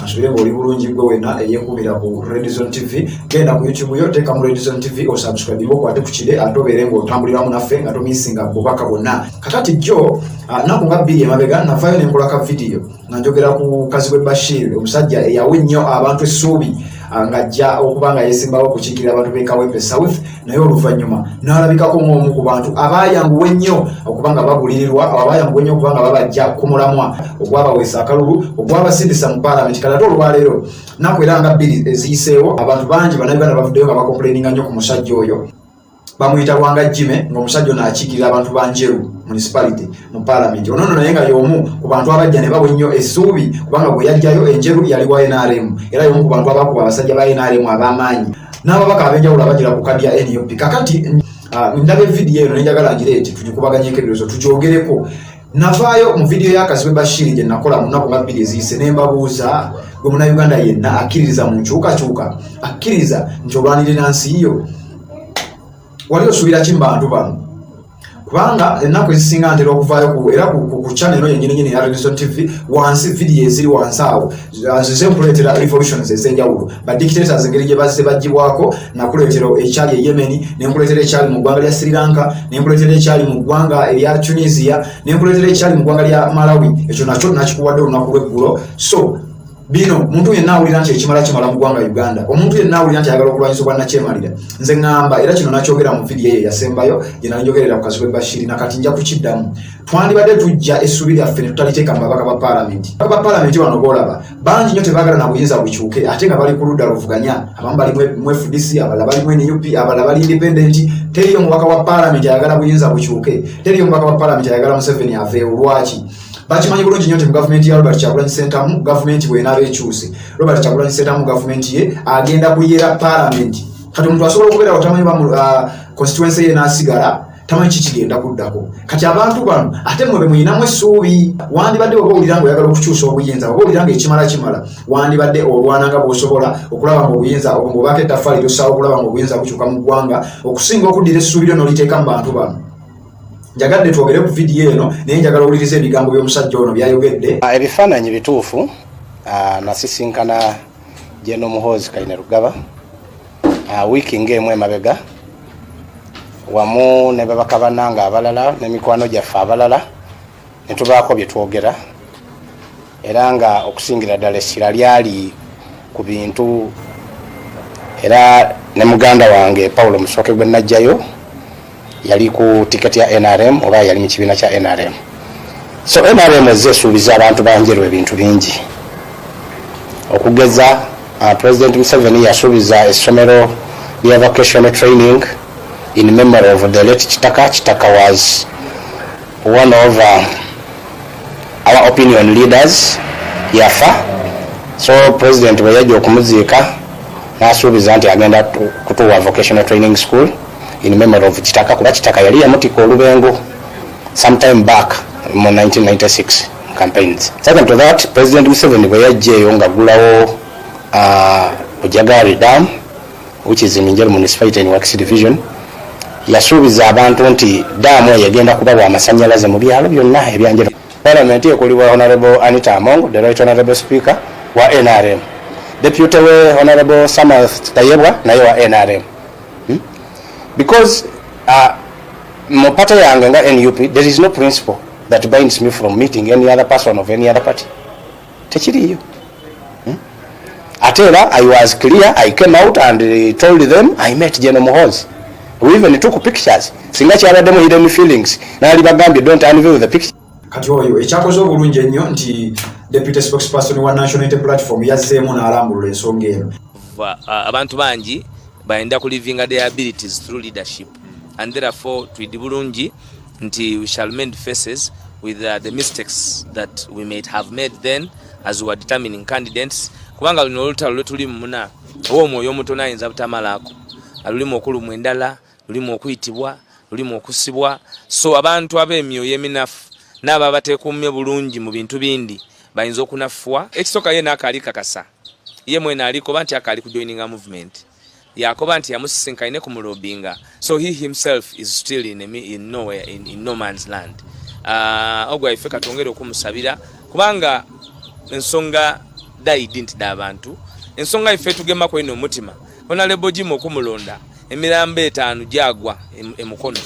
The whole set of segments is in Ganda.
Asubire ngoli bulungi gwe wena eyekubira ku Redison TV genda ku YouTube yo teka mu Redison TV o subscribe ngo kwate kukide atobere ngo tambulira mu naffe nga tomisinga Omubaka bonna kakati jo nako ngabiri emabega navayo nenkola ka video nanjogera ku kazi we Bashir omusajja eyawennyo abantu essuubi ngajja okubanga yesimbawo kuchikira abantu b'Kawempe South nayo oluvanyuma n'alabikako ng'omu ku bantu abayanguwe nnyo okubanga babulirirwa abayanguwe nnyo okubanga babajja kumulamwa ogwabawesa akalulu ogwabasindisa mu parliament kalato olwaleero nakwera bbiri eziyiseewo abantu bangi bannayuganda bavuddeyo nga bakomplaininga nnyo ku musajja oyo bamuyita Lwanga Jime ng'omusajja ono akiikirira abantu banjeru municipality mu parliament ono naye nga y'omu ku bantu abajja ne bawe nnyo essuubi kubanga bwe yajjayo enjeru yali wa NRM era y'omu ku bantu abakuba abasajja ba NRM ab'amaanyi n'ababaka ab'enjawulo abagira ku kadi ya NUP kakati ndaba vidiyo eno nenjagala ngireeti tugikubaganyeko ebirozo tugyogereko navaayo mu vidiyo y'akazi we Bashir gye nakola mu nnaku nga bbiri eziyise ne mbabuuza gwe munnayuganda yenna akkiririza mu nkyukakyuka akkiriza nti olwanirira nsi yo wali osuubira ki mu bantu bano kubanga ennaku ezisinga ntera okuvaayo era ku channel yennyini ya Redison TV wansi vidiyo eziri wansi awo zizekuleetera revolutions ez'enjawulo badictators engeri gye bazze bagibwako nakuleetera ekyali e Yemen nenkuleetera ekyali mu ggwanga lya Sri Lanka nenkuleetera ekyali mu ggwanga erya Tunisia nenkuleetera ekyali mu ggwanga lya Malawi ekyo nakyo nakikuwadde olunaku lw'eggulo so bino muntu yenna awulira nti ekimala kimala mu ggwanga Uganda omuntu yenna awulira nti ayagala okulwanyisa obwannakyemalira nze ŋŋamba era kino nakyogera mu vidiyo eyo yasembayo gye nalinjogerera ku kazi we Bashir nakati nja kukiddamu twandibadde tujja essuubi lyaffe ne tutaliteeka mu babaka ba paalamenti babaka ba paalamenti bano boolaba bangi nnyo tebaagala na buyinza bukyuke ate nga bali ku ludda luvuganya abamu bali mu FDC abalala bali mu NUP abalala bali independent teriyo omubaka wa paalamenti ayagala buyinza bukyuke teriyo omubaka wa paalamenti ayagala Museveni aveewo lwaki bakimanyi bulungi nnyo nti mu gavumenti ya Robert Kyagulanyi Ssentamu gavumenti bw'enaaba ekyuse Robert Kyagulanyi Ssentamu gavumenti ye agenda kuyera paalamenti kati omuntu asobola okubeera otamanyi ba constituency ye n'asigala tamanyi kikigenda kuddako kati abantu bano ate mwe bemuyinamu essuubi wandibadde oba owulira nga oyagala okukyusa obuyinza oba owulira nga ekimala wandibadde olwananga bw'osobola okulaba nga obuyinza ng'obaako ettaffaali lyossawo okulaba nga obuyinza bukyuka mu ggwanga okusinga okuddira essuubi lyo n'oliteeka mu bantu bano njagadde twogere ku vidiyo eno naye njagala owuliriza ebigambo by'omusajja ono byayogedde ebifaananyi bituufu nasisinkana Jeno Muhoozi Kainerugaba wiiki ng'emu emabega wamu ne babaka bannanga abalala n'emikwano gyaffe abalala ne tubaako bye twogera era nga okusingira ddala essira lyali ku bintu era ne muganda wange Paulo Musooke gwe najjayo yali ku tiketi ya NRM oba yali mu kibiina kya NRM so NRM ezeesuubiza abantu banjeru ebintu bingi okugeza President Museveni yasuubiza essomero lya vocational training in memory of the late Chitaka was one of our opinion leaders yafa so president bwe yajja okumuziika n'asuubiza nti agenda kutuwa vocational training school in memory of Chitaka kuba Chitaka yali yamutika olubengo sometime back mu 1996 campaigns. Second to that, President Museveni bwe yajjeeyo ng'aggulawo Bujagari Dam which is in Njeri municipality in Wakisi division yasuubiza abantu nti daamu eyo egenda kubawa amasannyalaze mu byalo byonna ebyanjero. Parliament ekulibwa Honorable Anita Among, the Right Honorable Speaker wa NRM. Deputy we Honorable Samath Tayebwa naye wa NRM. Because Mopata Yanga NUP, there is no principle that binds me from meeting any other person of any other party. Techiriyo. Atela, I was clear, I came out and told them I met General Muhoozi. We even took pictures. Singa kyala demo hidden feelings. Nali bagambye don't unveil the picture. Kati oyo ekyakoze obulungi ennyo nti deputy spokesperson wa National Unity Platform yazzeemu n'alambulula ensonga eno. Abantu bangi bayenda ku living their abilities through leadership and therefore twidi bulungi nti we shall mend faces with the mistakes that we might have made then as we were determining candidates kubanga luno olutalo lwetuli muna omwoyo omutono ayinza butamalaako alulimu okulumu endala lulimu okuyitibwa lulimu okusibwa so abantu ab'emyoyo eminafu n'aba bateekuumye bulungi mu bintu bindi bayinza okunafuwa ekisooka ye n'akaali kakasa ye mwena aliko banti akaali kujoininga movement yakoba nti yamusisinkane ku mulobinga so he himself is still in nowhere in no man's land ogwa ife katongere okumusabira kubanga ensonga dayidi nti Bantu ensonga ife tugema ko ino mutima Honorable Jim okumulonda emirambo 5 gyagwa emukono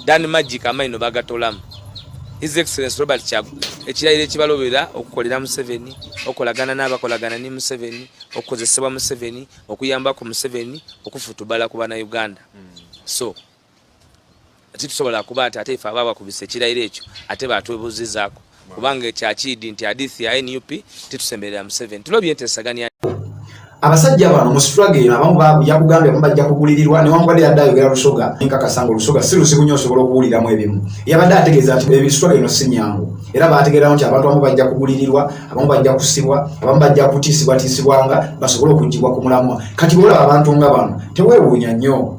Dani Magic amaino bagatolamu His Excellency Robert Chagu ekirayiro ekibalobera okukolera Museveni okolagana n'abakolagana ni Museveni okozesebwa Museveni okuyamba ku Museveni okufutubala ku bana Uganda so tusobola kuba ate ife ababa kubisa ekirayiro ekyo ate batwebuzizaako kubanga ekyakidi nti hadithi ya NUP titusemberera Museveni tulobye entesaganya abasajja bano mu struggle abamu yakugambye bajja kugulirirwa ne wangwade yadayogera Lusoga nkakasanga Lusoga si lusibu nnyo osobola okuwuliramu ebimu yabadde ategeeza nti ebi struggle eno si nyangu era baategeera nti abantu abamu bajja kugulirirwa abamu bajja kusibwa abamu bajja kutiisibwanga basobole okugibwa ku mulamwa kati bwolaba abantu nga bano teweewuunya nnyo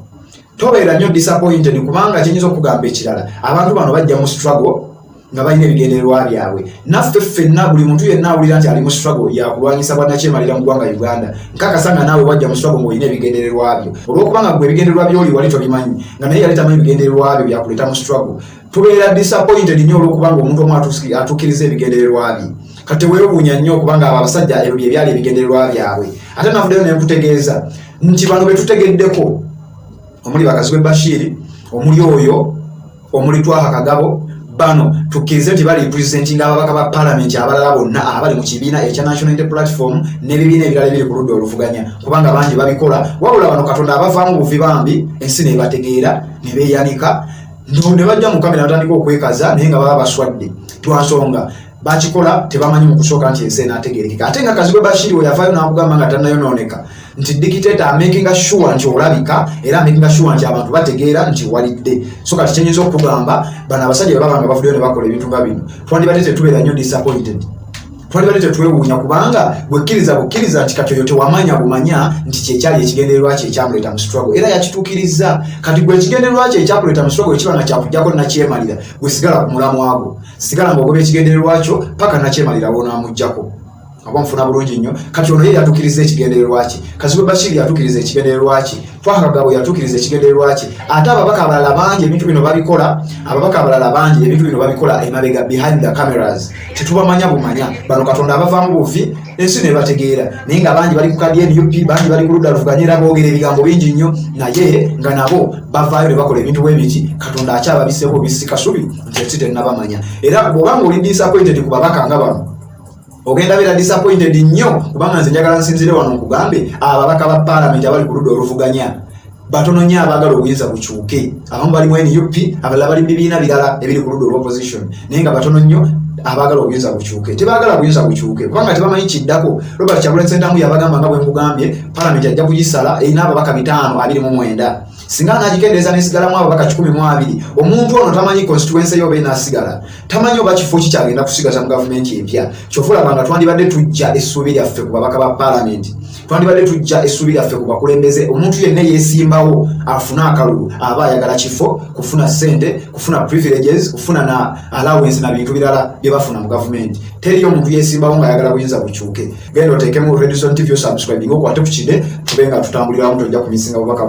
tobeera nnyo disappointed kubanga kiyinza okugamba ekirala abantu bano bajja mu struggle nga balina ebigendererwa byabwe naffe ffenna buli muntu yenna awulira nti ali mu struggle yakulwanyisa bannakyemalira mu ggwanga Uganda nkakasanga naawe wajja mu struggle ng'olina ebigendererwa byo olw'okubanga gwe ebigendererwa by'oli wali tobimanyi nga naye yali tamanyi ebigendererwa byo byakuleeta mu struggle tubeera disappointed nnyo olw'okubanga omuntu omu atuukiriza ebigendererwa bye kati weewuunya nnyo okubanga abo abasajja ebyo bye byali ebigendererwa byabwe ate navuddeyo ne nkutegeeza nti bano be tutegeddeko omuli Bakazigwe Bashir omuli oyo omuli Twaha Kagabo bano tukirize nti bali representing ababaka ba parliament abalala bonna abali mu kibiina ekya National Unity Platform n'ebibiina ebirala biri ku ludda oluvuganya kubanga bangi babikola wabula bano Katonda abavaamu buvi bambi ensi ne bategeera ne beeyanika ne bajja mu kamera batandika okwekaza naye nga baba baswadde twansonga bakikola tebamanyi mu kusooka nti ensi enaategeerekeka ate nga Kazigwe Bashir we yavaayo n'akugamba nga tannayonooneka nti dictator amaking sure nti olabika era amaking sure nti abantu bategeera nti walidde so kati kyenyinza okugamba bano abasajja babanga bavuddeyo ne bakola ebintu nga bino twandibadde tetubeera nnyo disappointed twandibadde tetwewuunya kubanga bukkiriza nti kati oyo tewamanya bumanya nti kyekyali ekigendererwa kye ekyamuleeta mu struggle era yakituukiriza kati gwe ekigendererwa kye ekyakuleeta mu struggle ekiba nga kyakujjako nakyemalira gwe sigala ku mulamwago sigala ng'ogoba ekigendererwa kyo paka nakyemalira wonaamuggjako abamfuna bulungi nnyo kati ono ye yatuukiriza ekigendererwa kye Kazigwe Bashir yatuukiriza ekigendererwa kye Twaha Kagabo yatuukiriza ekigendererwa kye ate ababaka abalala bangi ebintu bino babikola emabega behind the cameras tetubamanya bumanya bano Katonda abavaamu buvi ensi ne bategeera naye nga bangi bali ku kadi NUP bangi bali ku ludda luvuganya era boogera ebigambo bingi nnyo naye nga nabo bavaayo ne bakola ebintu bwebiti Katonda akyababiseeko bisikasubi nti ensi tennabamanya era bw'obanga oli disappointed ku babaka nga bano ogenda beera disappointed nnyo kubanga nze njagala nsinzire wano nkugambe ababaka ba parliament abali ku ludda oluvuganya batono nnyo abaagala obuyinza bukyuke abamu bali mu NUP abalala bali mu bibiina birala ebiri ku ludda olw'opposition naye nga batono nnyo abaagala obuyinza bukyuke tebaagala buyinza bukyuke kubanga tebamanyi kiddako Robert Kyagulanyi Ssentamu yabagamba nga bwe nkugambye parliament ajja kugisala erina ababaka 529 singa nagikendeeza nesigalamu ababaka 12 omuntu ono tamanyi constituency yoba enasigala tamanyi oba kifo kikyagenda kusigaza mu gavumenti empya kyofulabanga twandibadde tujja essuubi lyaffe ku babaka ba parliament twandibadde tujja essuubi lyaffe ku bakulembeze omuntu yenna yeesimbawo afuna akalulu aba ayagala kifo kufuna ssente kufuna privileges kufuna na allowance na bintu birala bye bafuna mu gavumenti teriyo omuntu yeesimbawo ng'ayagala buyinza bukyuke genda oteekemu Redison TV subscribe okwate ku kide tubenga tutambuliramu tojja kumisinga bubaka